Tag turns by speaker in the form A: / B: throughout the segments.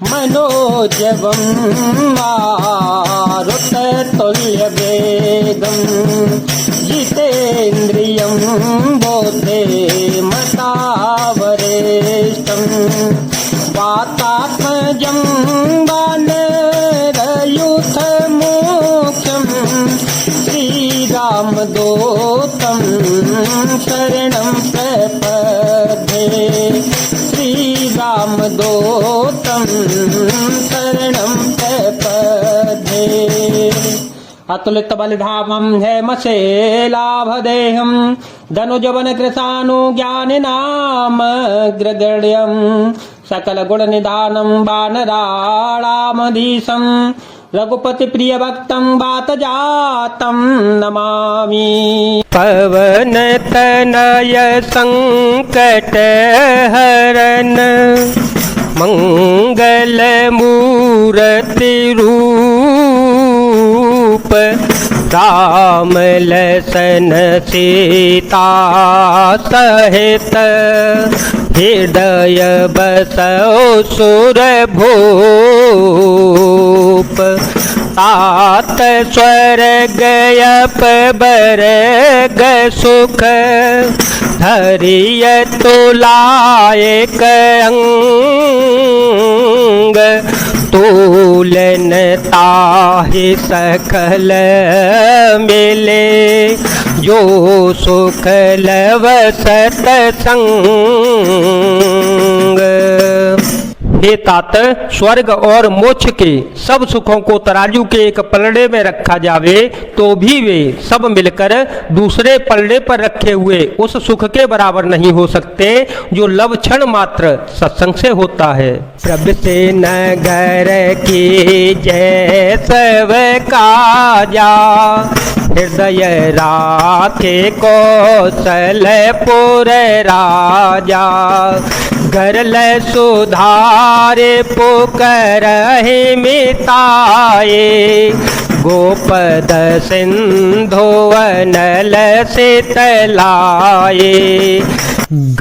A: मनोजवं मारुततुल्यवेगं जितेन्द्रियं बोधे मतावरेष्टं वातात्मजं वानरयूथमुख्यं श्रीरामदूतं शरणं प्रपद्ये श्रीरामदूतं शरणं प्रपद्ये। अतुलित बलिधामं हेमशेलाभदेहं धनुजवन कृशानुज्ञानिनामग्रगण्यं सकलगुणनिधानं वानराणामधीशं रघुपति प्रिय भक्तं वातजातं नमामि।
B: पवन तनय संकट हरन मंगल मूर्ति रूप राम लसन सीता सहित हृदय बसो सुर भूप तात स्वर्ग अपबरग सुख धरिय तुलायक अंग तूलन ताहि सकल मिले जो सुख लव सतसंग। हे तात, स्वर्ग और मोक्ष के सब सुखों को तराजू के एक पलड़े में रखा जावे तो भी वे सब मिलकर दूसरे पलड़े पर रखे हुए उस सुख के बराबर नहीं हो सकते जो लव क्षण मात्र सत्संग से होता है। प्रभु से नगर की जय सब काजा हृदय राखे कौशलपुर राजा गरल सुधारे पुकर मिताए गोपद सिंधु अनल शीतलाए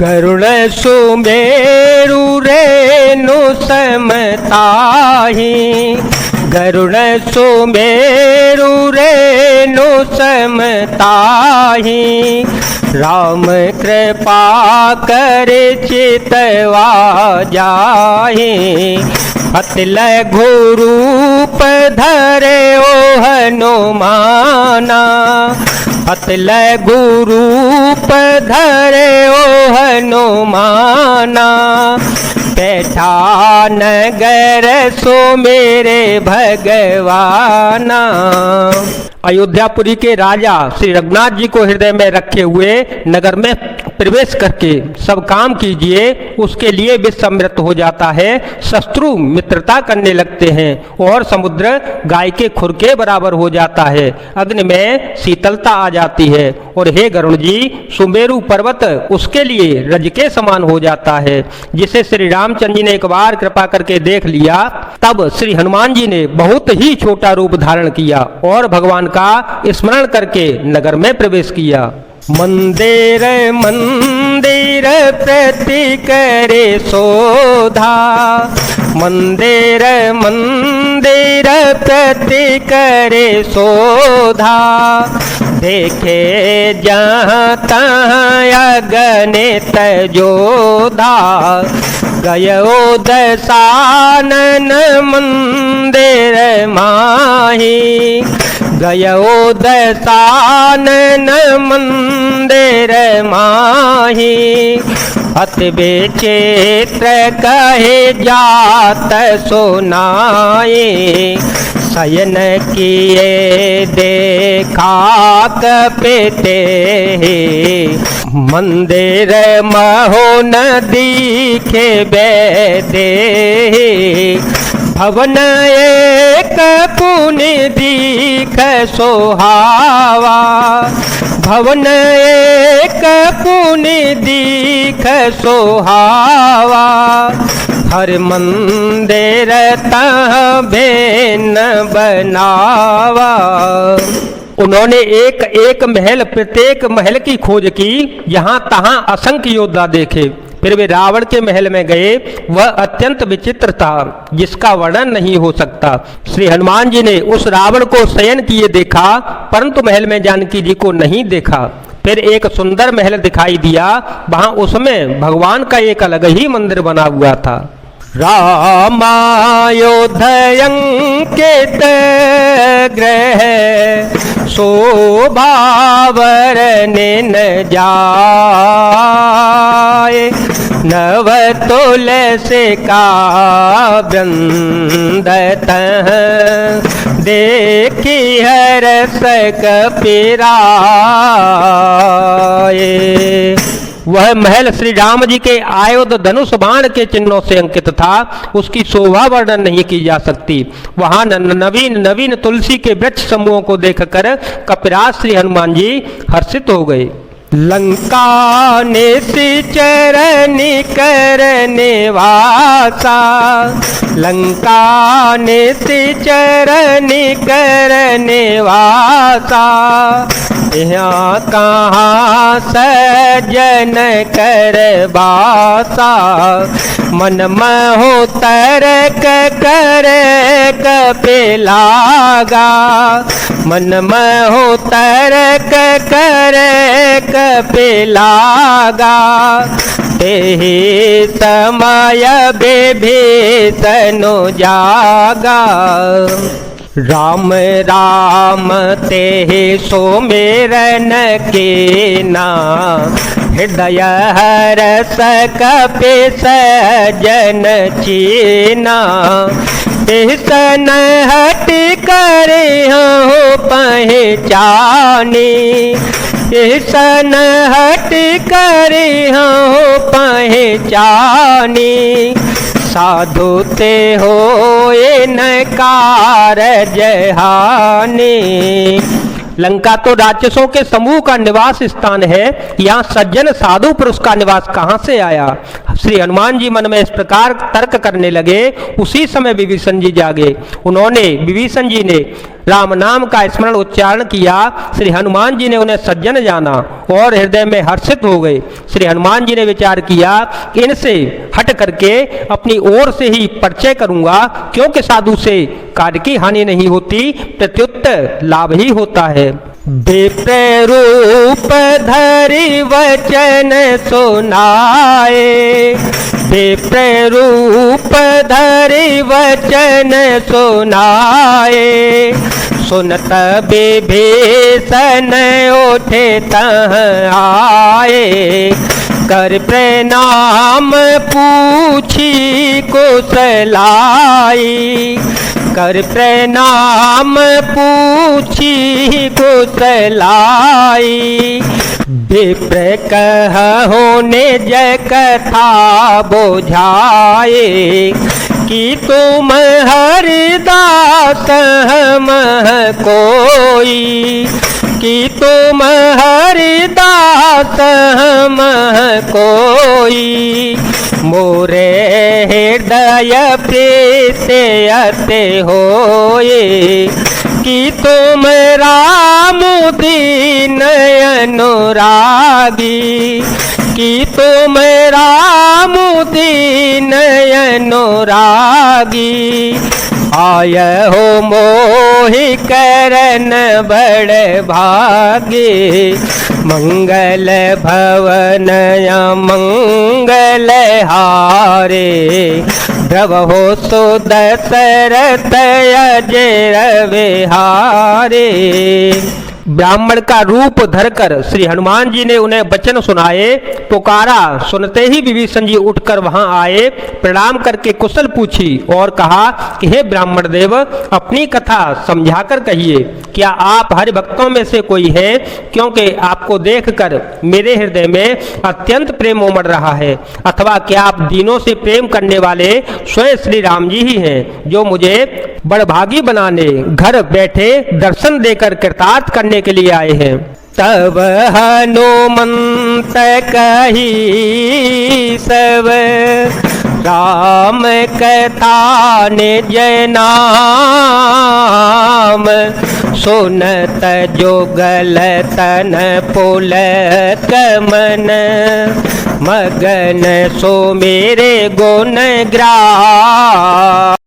B: गरुड़ सुमेरु रेणु समताहि गरुड़ सुमेरु रेणु समताहि राम कृपा कर चितवा जाहि अतिल घुरूप धरे ओ हनुमाना अतिल घुरूप धरे ओ हनुमाना बैठा नगर सो मेरे भगवाना। अयोध्यापुरी के राजा श्री रघुनाथ जी को हृदय में रखे हुए नगर में प्रवेश करके सब काम कीजिए, उसके लिए विश्वामित्र हो जाता है, शत्रु मित्रता करने लगते हैं और समुद्र गाय के खुर के बराबर हो जाता है, अग्नि में शीतलता आ जाती है और हे गरुण जी सुमेरु पर्वत उसके लिए रज के समान हो जाता है। जिसे श्री रामचंद्र जी ने एक बार कृपा करके देख लिया तब श्री हनुमान जी ने बहुत ही छोटा रूप धारण किया और भगवान का स्मरण करके नगर में प्रवेश किया। मंदिर मंदिर प्रति करे शोधा मंदिर मंदिर प्रति करे शोधा देखे जहाँ तहाँ अगणित जोधा गयो दशानन मंदिर माही गयो दशानन मंदिर माही अति विचित्र कहे जात सुनाए शयन किए देखा कपिते मंदिर महो न दिखे बैदे भवन एक पुण्य दीख सोहावा भवन एक पुण्य दीख सोहावा हर मंदिर तह भेन बनावा। उन्होंने एक एक महल प्रत्येक महल की खोज की, यहाँ तहाँ असंख्य योद्धा देखे फिर वे रावण के महल में गए। वह अत्यंत विचित्र था, जिसका वर्णन नहीं हो सकता। श्री हनुमान जी ने उस रावण को शयन किए देखा, परंतु महल में जानकी जी को नहीं देखा। फिर एक सुंदर महल दिखाई दिया, वहां उसमें भगवान का एक अलग ही मंदिर बना हुआ था। रामायोधयंकित ग्रह शोभावरने न जाए, नव तुलसी का वृंद देखी हरस कपिराए। वह महल श्री राम जी के आयुध धनुष बाण के चिन्हों से अंकित था। उसकी शोभा वर्णन नहीं की जा सकती। वहां नवीन नवीन तुलसी के वृक्ष समूहों को देखकर कपिराज श्री हनुमान जी हर्षित हो गए। लंका निश्चरनि करने वासा, लंका निश्चरनि करने वासा, यहाँ कहाँ सजन कर बासा, मन महो तरक कर कपिलागा, मन महो तरक कर कपिलागा, तेहि समय विभीषण जागा। राम राम तेहि सुमिरन कीना, हृदय हरष कपि सजन चीना, तिसन हट करे हो पहचानी, तिसन हट करे हो पहचानी, साधु ते होए न कारज हानि। लंका तो राक्षसों के समूह का निवास स्थान है, यहाँ सज्जन साधु पुरुष का निवास कहाँ से आया। श्री हनुमान जी मन में इस प्रकार तर्क करने लगे। उसी समय विभीषण जी जागे। विभीषण जी ने राम नाम का स्मरण उच्चारण किया। श्री हनुमान जी ने उन्हें सज्जन जाना और हृदय में हर्षित हो गए। श्री हनुमान जी ने विचार किया कि इनसे हट करके अपनी ओर से ही परिचय करूंगा, क्योंकि साधु से कार्य की हानि नहीं होती, प्रत्युत लाभ ही होता है। विप्र रूप धरि वचन सुनाए, विप्र रूप धरि वचन सुनाए, सुनत विभीषण उठे तह आए, कर प्रणाम पूछी कुशलाई, कर प्रणाम पूछी कुशलाई, विप्र कहु निज कथा बुझाए, कि तुम हरिदास हम कोई, कि तुम हरिदास हम कोई, मोरे हृदय प्रीत अति होए, कि तुम राम दीन अनुरागी, कि तुम राम दीन अनुरागी, आय हो मोहि करन बड़ भागे, मंगल भवन मंगल हारे, प्रभु सुदशरथ अजर विहारे। ब्राह्मण का रूप धरकर श्री हनुमान जी ने उन्हें वचन सुनाए। पुकारा सुनते ही विभीषण जी उठकर वहां आए, प्रणाम करके कुशल पूछी और कहा कि हे ब्राह्मण देव, अपनी कथा समझाकर कहिए। क्या आप हरि भक्तों में से कोई है? क्योंकि आपको देखकर मेरे हृदय में अत्यंत प्रेम उमड़ रहा है। अथवा क्या आप दीनों से प्रेम करने वाले स्वयं श्री राम जी ही हैं, जो मुझे बड़भागी बनाने घर बैठे दर्शन देकर कृतार्थ करने के लिए आए हैं। तब हनुमंत कही सब राम कथा निज नाम, सुनत जोगल तन पुलक मन, मगन सो मेरे गुण ग्राह।